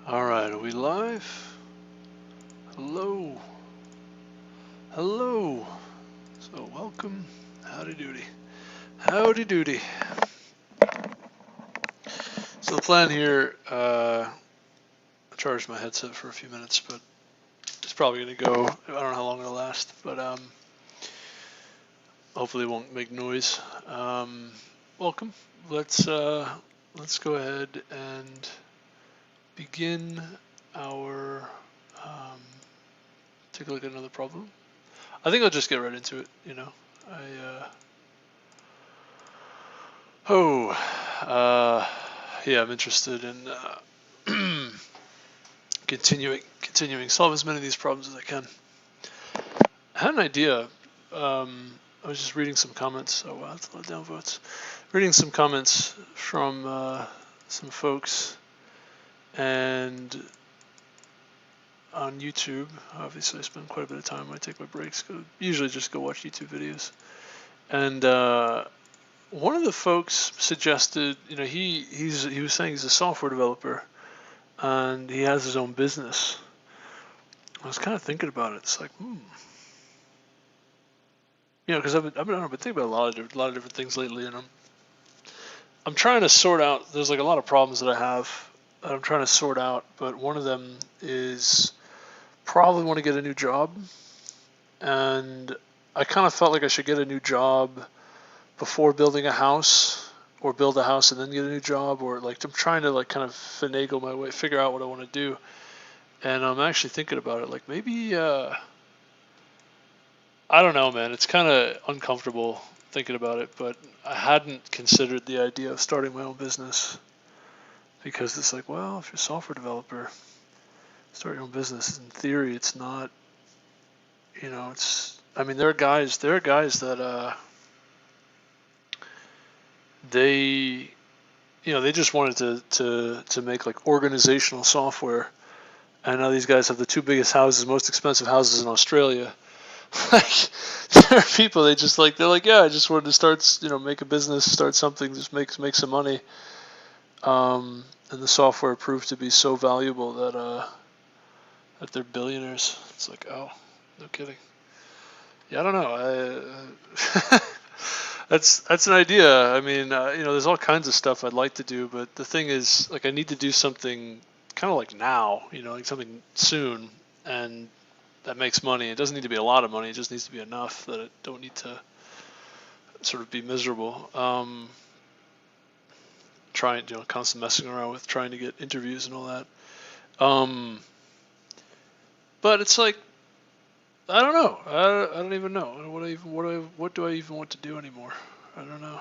Alright, are we live? Hello. Hello. So welcome. Howdy doody. Howdy doody. So the plan here, I charged my headset for a few minutes, but it's probably going to go, I don't know how long it'll last, but hopefully it won't make noise. Welcome. Let's go ahead and begin our, take a look at another problem. I think I'll just get right into it, you know. Yeah, I'm interested in continuing solve as many of these problems as I can. I had an idea. I was just reading some comments. Oh wow, that's a lot of downvotes. Reading some comments from some folks, and on YouTube. Obviously, I spend quite a bit of time when I take my breaks. Usually, just go watch YouTube videos. And one of the folks suggested, you know, he was saying he's a software developer, and he has his own business. I was kind of thinking about it. It's like, you know, because I've been thinking about a lot of different things lately, and I'm trying to sort out. There's like a lot of problems that I have that I'm trying to sort out, but one of them is probably want to get a new job, and I kind of felt like I should get a new job before building a house, or build a house and then get a new job, or like I'm trying to like kind of finagle my way, figure out what I want to do, and I'm actually thinking about it. Like maybe I don't know, man. It's kind of uncomfortable thinking about it, but I hadn't considered the idea of starting my own business, because it's like, well, if you're a software developer, start your own business. In theory, it's not, you know, it's. I mean, there are guys that they, you know, they just wanted to make like organizational software, and now these guys have the two biggest houses, most expensive houses in Australia. Like, there are people, they're like, yeah, I just wanted to start, you know, make a business, start something, just make some money. And the software proved to be so valuable that they're billionaires. It's like, oh, no kidding. Yeah, I don't know. That's an idea. I mean, you know, there's all kinds of stuff I'd like to do, but the thing is, like, I need to do something kind of like now, you know, like something soon, and that makes money. It doesn't need to be a lot of money. It just needs to be enough that I don't need to sort of be miserable. Trying, you know, constant messing around with trying to get interviews and all that. But it's like, I don't know. I don't even know. What do I even want to do anymore? I don't know.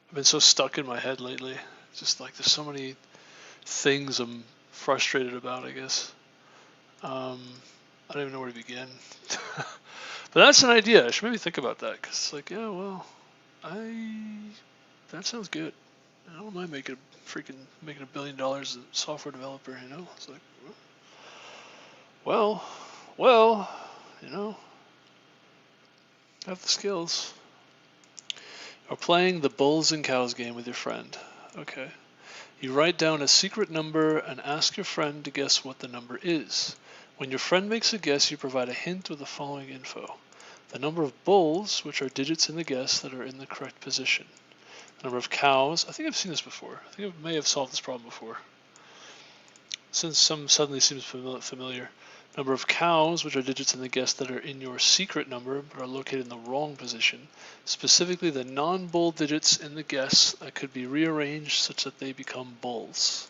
I've been so stuck in my head lately. Just like there's so many things I'm frustrated about, I guess. I don't even know where to begin. But that's an idea. I should maybe think about that, because it's like, yeah, well, that sounds good. I don't mind making $1 billion as a software developer, you know? It's like, well, you know, I have the skills. Or playing the bulls and cows game with your friend. Okay. You write down a secret number and ask your friend to guess what the number is. When your friend makes a guess, you provide a hint with the following info. The number of bulls, which are digits in the guess that are in the correct position. The number of cows. I think I've seen this before. I think I may have solved this problem before, since some suddenly seems familiar. Number of cows, which are digits in the guess that are in your secret number but are located in the wrong position. Specifically, the non-bull digits in the guess that could be rearranged such that they become bulls.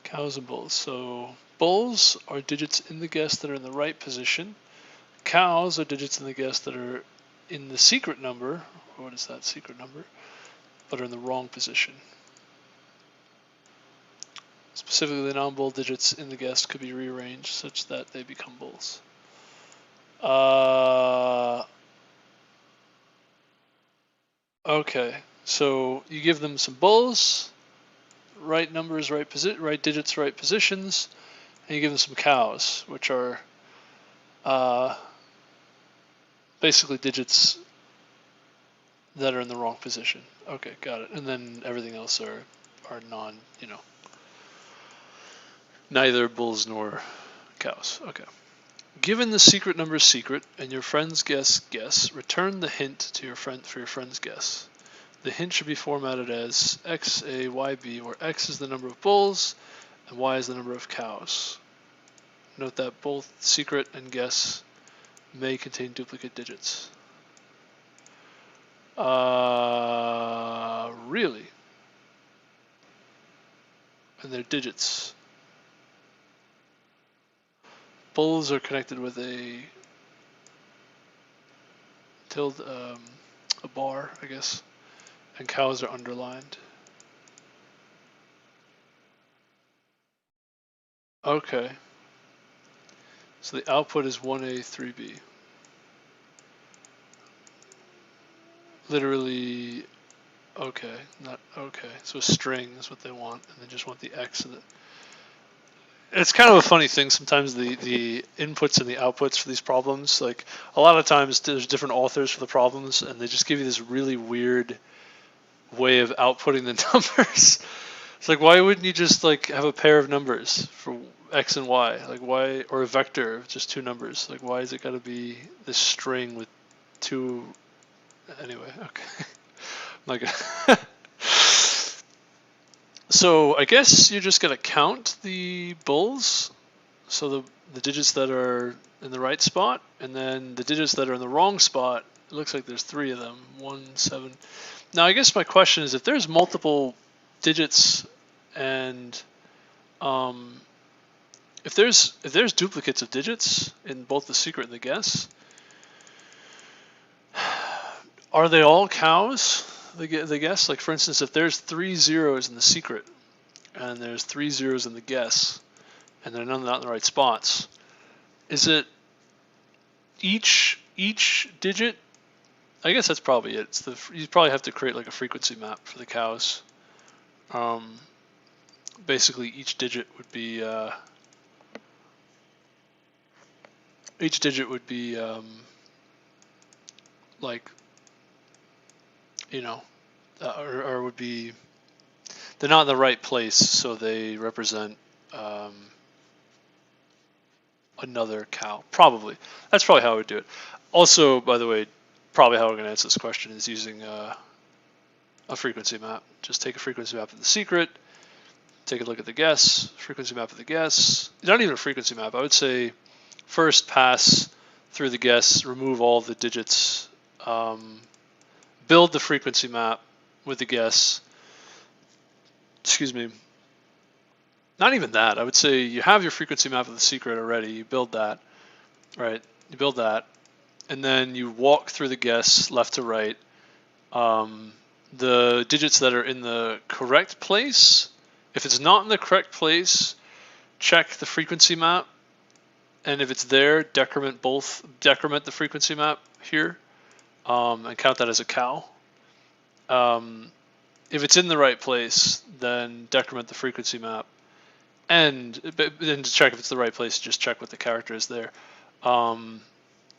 Cows and bulls. So bulls are digits in the guess that are in the right position. Cows are digits in the guess that are in the secret number. What is that secret number? But are in the wrong position. Specifically, the non-bull digits in the guess could be rearranged such that they become bulls. Okay, so you give them some bulls, right numbers, right digits, right positions, and you give them some cows, which are basically digits that are in the wrong position. Okay, got it. And then everything else are non, you know. Neither bulls nor cows. Okay. Given the secret number is secret and your friend's guess, return the hint to your friend for your friend's guess. The hint should be formatted as XA, YB, where X is the number of bulls and Y is the number of cows. Note that both secret and guess may contain duplicate digits. Really? And they're digits. Bulls are connected with a tilde, a bar, I guess, and cows are underlined. Okay. So the output is 1A, 3B. Literally, okay, not okay. So a string is what they want, and they just want the X of it. It's kind of a funny thing sometimes, the inputs and the outputs for these problems. Like a lot of times there's different authors for the problems, and they just give you this really weird way of outputting the numbers. It's like, why wouldn't you just like have a pair of numbers for X and Y? Like why, or a vector of just two numbers? Like why is it got to be this string with two? Anyway, okay. I'm not gonna. So I guess you're just gonna count the bulls, so the digits that are in the right spot, and then the digits that are in the wrong spot. It looks like there's 3 of them. 1, 7. Now I guess my question is, if there's multiple digits, and if there's duplicates of digits in both the secret and the guess, are they all cows? The guess, like for instance, if there's 3 zeros in the secret and there's 3 zeros in the guess, and they're not in the right spots, is it each digit? I guess that's probably it. You probably have to create like a frequency map for the cows. Basically, each digit would be like, you know, or would be, they're not in the right place, so they represent another cow. Probably. That's probably how I would do it. Also, by the way, probably how we're going to answer this question is using a frequency map. Just take a frequency map of the secret, take a look at the guess, frequency map of the guess. Not even a frequency map. I would say first pass through the guess, remove all the digits, build the frequency map with the guess. Excuse me. Not even that. I would say you have your frequency map of the secret already. You build that, right? You build that, and then you walk through the guess left to right. The digits that are in the correct place, if it's not in the correct place, check the frequency map, and if it's there, decrement the frequency map here, and count that as a cow. If it's in the right place, then decrement the frequency map, and then to check if it's the right place, just check what the character is there, and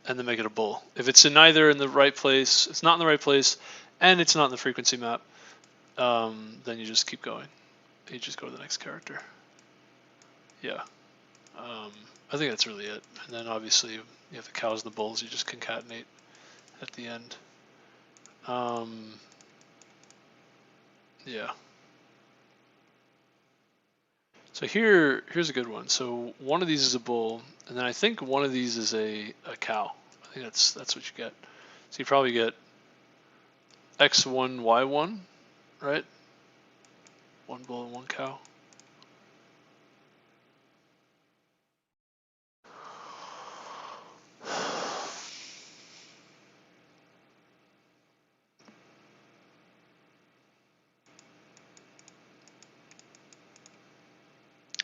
then make it a bull. If it's neither in the right place, it's not in the right place, and it's not in the frequency map, then you just keep going. You just go to the next character. Yeah. I think that's really it. And then obviously you have the cows and the bulls, you just concatenate at the end. Yeah. So here's a good one. So one of these is a bull, and then I think one of these is a cow. I think that's what you get. So you probably get X1, Y1, right? One bull and one cow.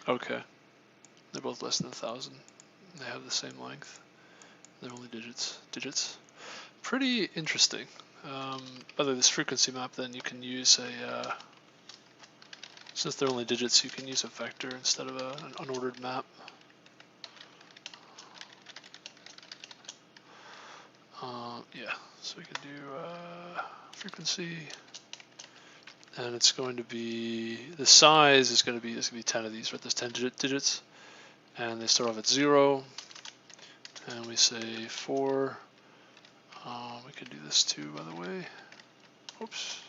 Okay. They're both less than 1,000. They have the same length. They're only digits. Pretty interesting. By the way, this frequency map, then you can use since they're only digits, you can use a vector instead of an unordered map. Yeah, so we can do frequency and it's going to be, the size is going to be, there's going to be 10 of these, right? There's 10 digits, and they start off at 0, and we say 4. We could do this too, by the way. Oops.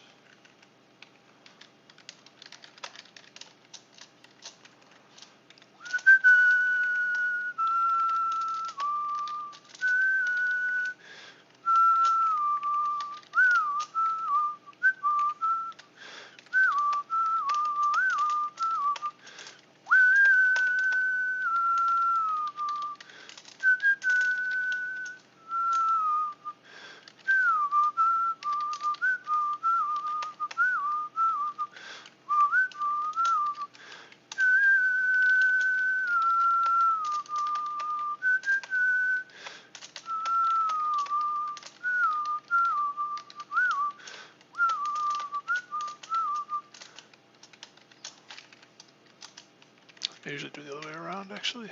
I usually do the other way around, actually.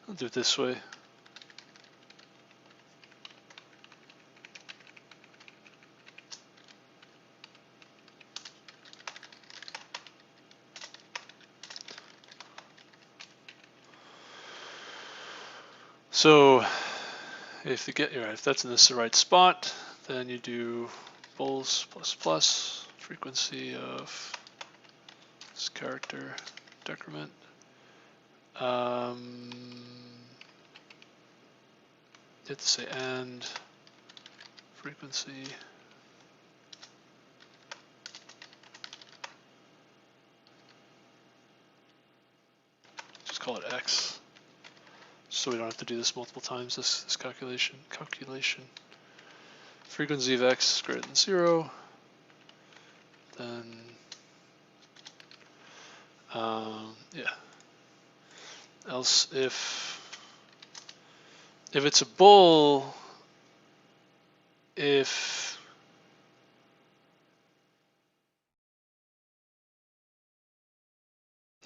I'll do it this way. So if that's in the right spot, then you do bowls plus plus frequency of this character decrement. You have to say and frequency. Just call it X, so we don't have to do this multiple times. This calculation. Frequency of X is greater than 0. Then yeah. Else if it's a bull, if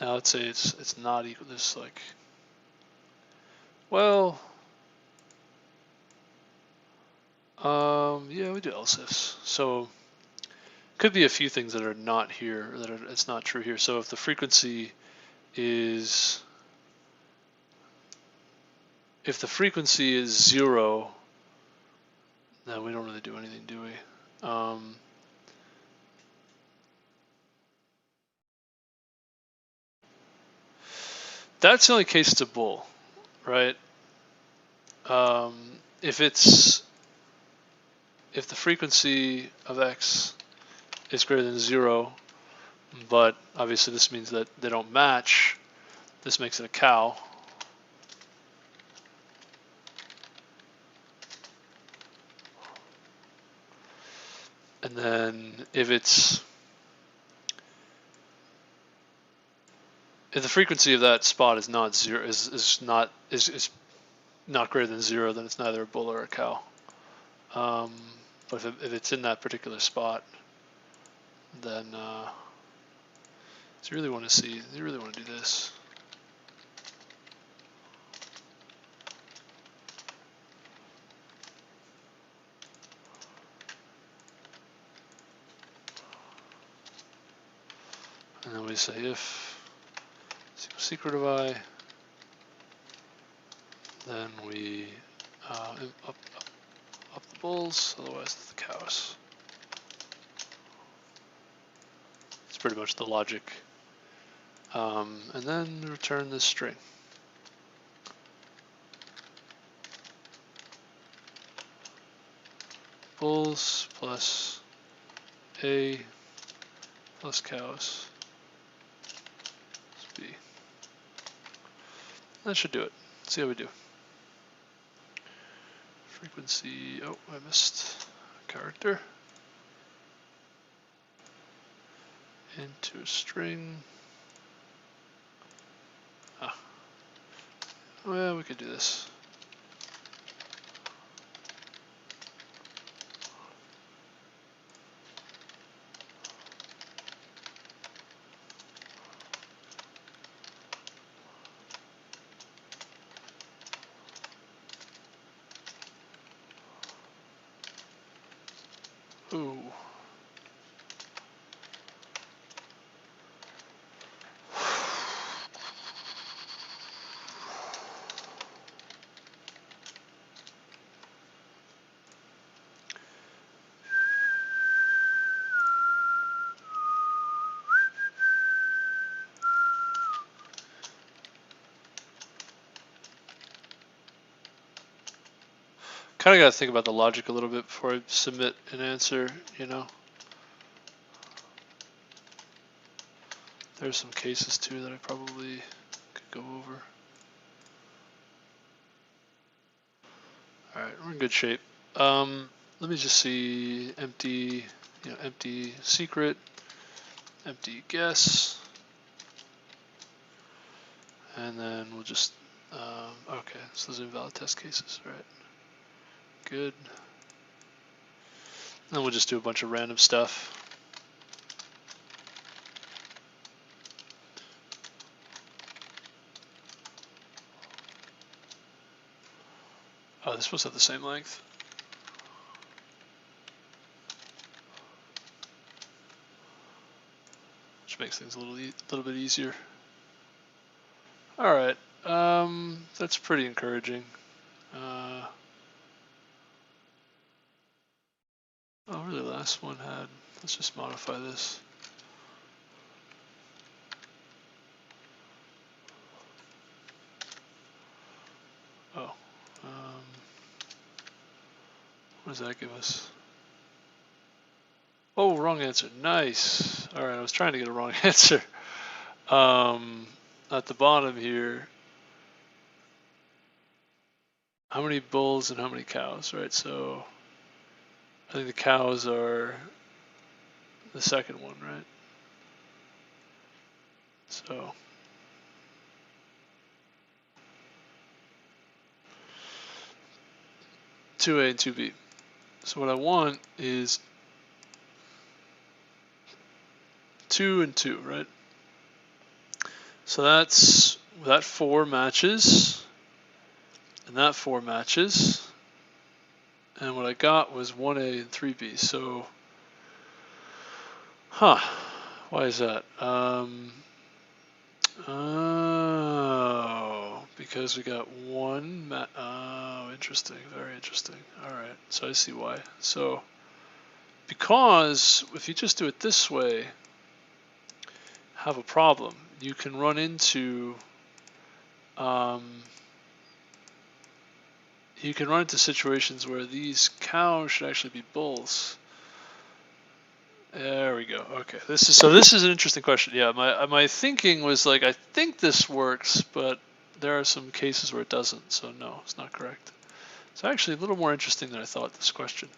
now let's say it's not equal, this like, well, yeah, we do else ifs. So could be a few things that are not here, that it's not true here. So if the frequency is, if the frequency is 0, then we don't really do anything, do we? That's the only case it's a bull, right? If the frequency of X is greater than 0, but obviously this means that they don't match, this makes it a cow. And then if the frequency of that spot is not 0, is not greater than 0, then it's neither a bull or a cow. But if it's in that particular spot, then you really want to do this. And then we say if secret of I, then we up the bulls, otherwise it's the cows. It's pretty much the logic. And then return this string. Bulls plus A plus cows. B. That should do it. Let's see how we do. Frequency, oh, I missed a character. into a string. Ah. Well, we could do this. Ooh. Kind of got to think about the logic a little bit before I submit an answer, you know. There's some cases too that I probably could go over. All right, we're in good shape. Let me just see empty, empty secret, empty guess, and then we'll just, okay, so those are invalid test cases, right? Good. And then we'll just do a bunch of random stuff. Oh, this was at the same length. Which makes things a little bit easier. All right, that's pretty encouraging. Oh, really? The last one had. Let's just modify this. Oh, what does that give us? Oh, wrong answer. Nice. All right, I was trying to get a wrong answer. At the bottom here, how many bulls and how many cows, right? So I think the cows are the second one, right? So two A and 2B. So what I want is 2 and 2, right? So that 4 matches, and that 4 matches, and what I got was 1A and 3B. So, why is that? Oh, because we got one. Oh, interesting. Very interesting. All right. So I see why. So, because if you just do it this way, have a problem. You can run into situations where these cows should actually be bulls. There we go. Okay, this is an interesting question. Yeah, my thinking was like, I think this works, but there are some cases where it doesn't. So no, it's not correct. It's actually a little more interesting than I thought, this question.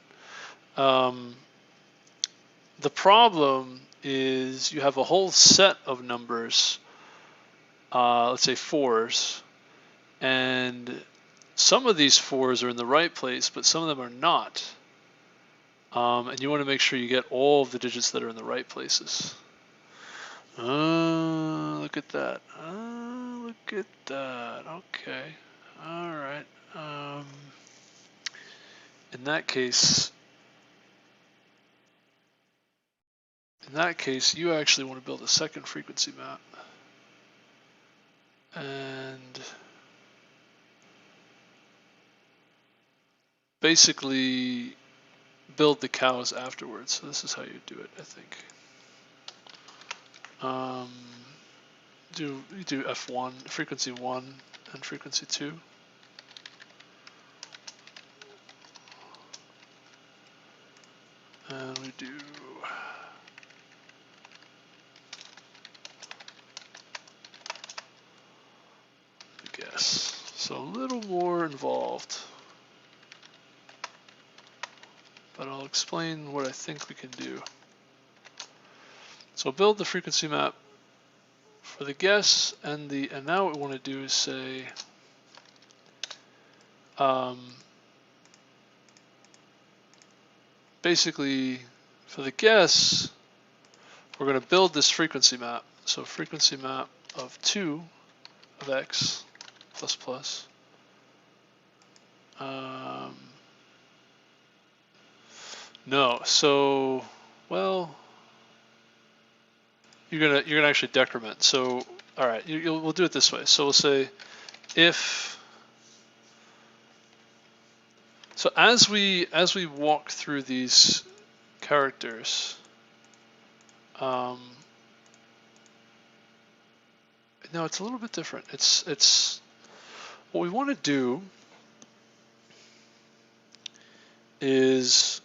The problem is you have a whole set of numbers, let's say 4s, and some of these 4s are in the right place, but some of them are not. And you want to make sure you get all of the digits that are in the right places. Look at that. Look at that. Okay. All right. In that case, you actually want to build a second frequency map. And basically build the cows afterwards. So this is how you do it, I think. You do F1, frequency 1 and frequency 2. And we do guess. So a little more involved. But I'll explain what I think we can do. So build the frequency map for the guess and now what we want to do is say basically for the guess we're going to build this frequency map. So frequency map of 2 of x plus plus. No, so well you're gonna actually decrement. So all right, we'll do it this way. So we'll say if so as we walk through these characters, no, it's a little bit different. It's what we want to do is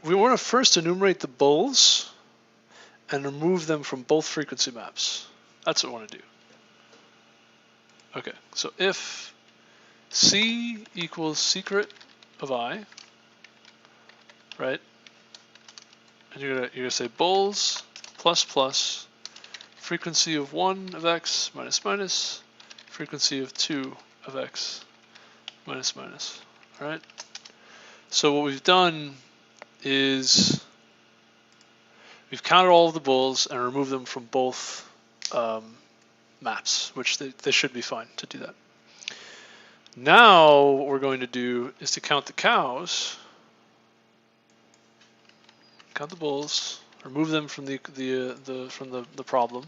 we want to first enumerate the bulls and remove them from both frequency maps. That's what we want to do. Okay, so if C equals secret of I, right? And you're gonna say bulls plus plus frequency of 1 of x minus minus frequency of 2 of x minus minus. All right. So what we've done is we've counted all of the bulls and removed them from both maps, which they should be fine to do that. Now what we're going to do is to count the cows, count the bulls, remove them from the problem.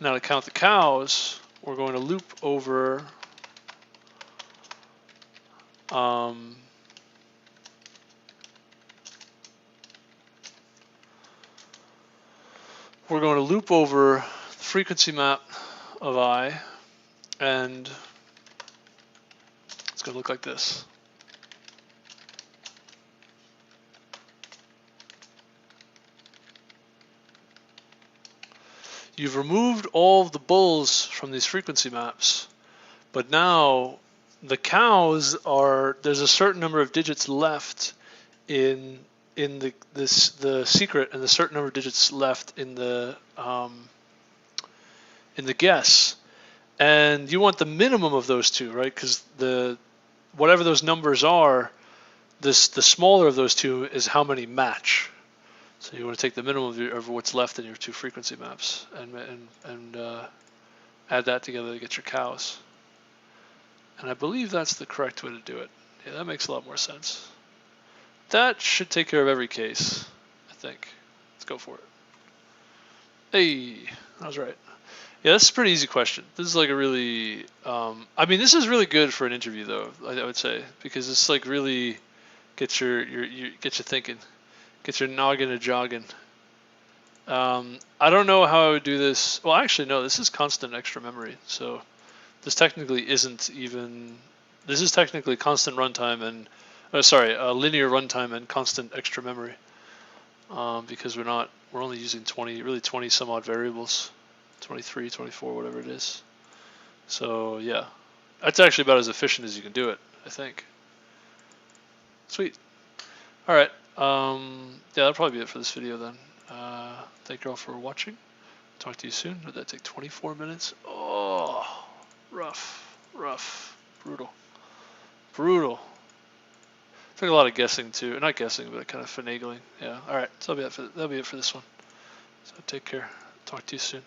Now to count the cows, we're going to loop over the frequency map of I, and it's going to look like this. You've removed all of the bulls from these frequency maps, but now the cows there's a certain number of digits left in the secret and a certain number of digits left in the guess, and you want the minimum of those two, right? Because whatever those numbers are, the smaller of those two is how many match. So you want to take the minimum of what's left in your two frequency maps and add that together to get your cows. And I believe that's the correct way to do it. Yeah, that makes a lot more sense. That should take care of every case, I think. Let's go for it. Hey, I was right. Yeah, that's a pretty easy question. This is like a really, I mean, this is really good for an interview though, I would say, because it's like really gets you thinking. Get your noggin a jogging. I don't know how I would do this. Well, actually, no, this is constant extra memory. So this technically isn't even, this is technically constant runtime and, linear runtime and constant extra memory. Because we're only using 20 some odd variables, 23, 24, whatever it is. So yeah, that's actually about as efficient as you can do it, I think. Sweet. All right. Yeah, that'll probably be it for this video then. Thank you all for watching. Talk to you soon. Did that take 24 minutes? Oh, rough, brutal. Took a lot of guessing too. Not guessing, but kind of finagling. Yeah. All right. So that'll be it for this one. So take care. Talk to you soon.